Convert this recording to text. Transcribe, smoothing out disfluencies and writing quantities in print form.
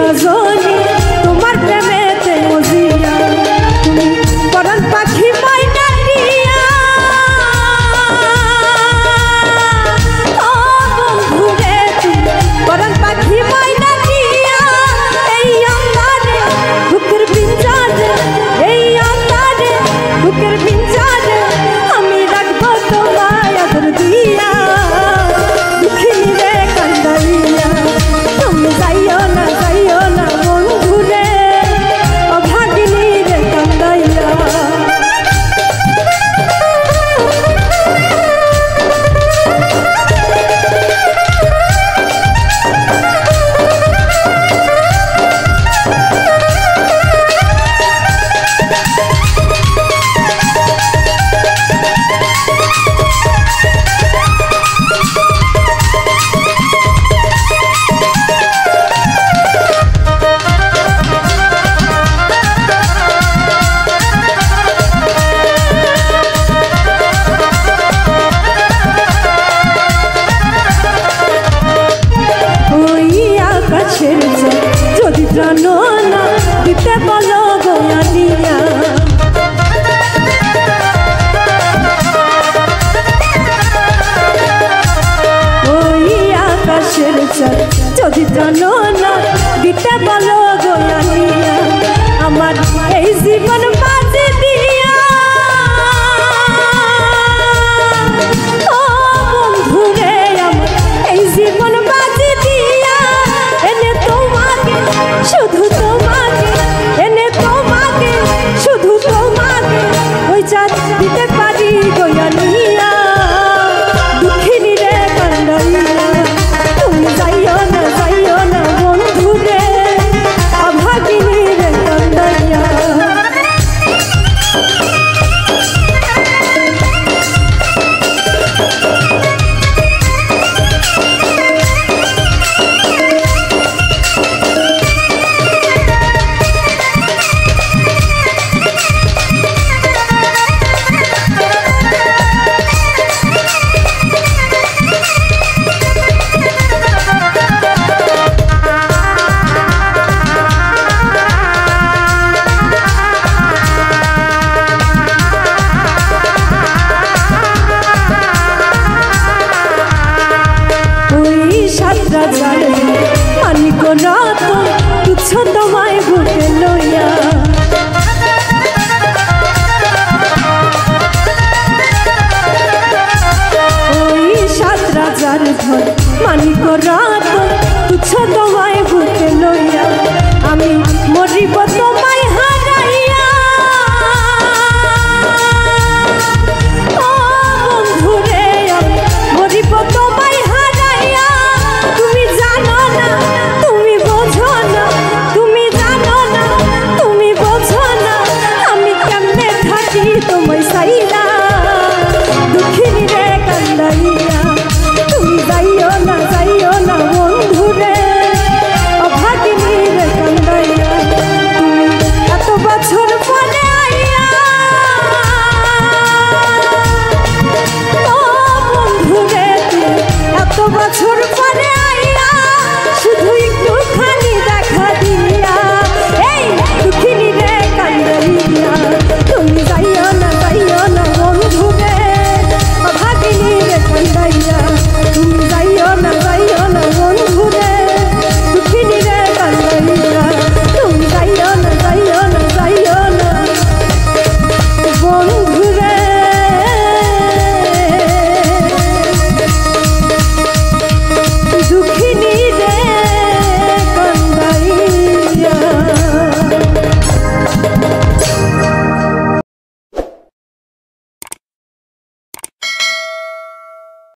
রজনী তোমার প্রেমেতে মজিয়া তুমি পরাণ পাখি ময়না দিয়া ও বন্ধু রে তুমি পরাণ পাখি ময়না দিয়া এই আন্ধারে বুকের পিঞ্জরে এই আন্ধারে বুকের পিঞ্জরে আমি রাখবো তোমায় আদর দিয়া দুঃখিনী রে কান্দাইয়া তুমি যাইও না বন্ধু রে অভাগিনী রে কান্দাইয়া যদি প্রাণ না দিতে বলো গোয়ানিয়া ওই আকাশের চাঁদ যদি প্রাণ না দিতে বলো গোয়ানিয়া আমার এই জীবন বাজে দিয়া ও বন্ধু রে আমার এই জীবন বাজে দিয়া এনে তোমাকে শুধু তোমাকে এনে তোমাকে শুধু তোমাকে ওই চাঁদ দিতে পারি গোয়ানিয়া দুঃখিনী রে কান্দাইয়া তুমি যাইও না বন্ধু রে অভাগিনী রে কান্দাইয়া মানিক রতন তুচ্ছ তোমায় বুকে লইয়া ওই সাত রাজার ধন মানিক রতন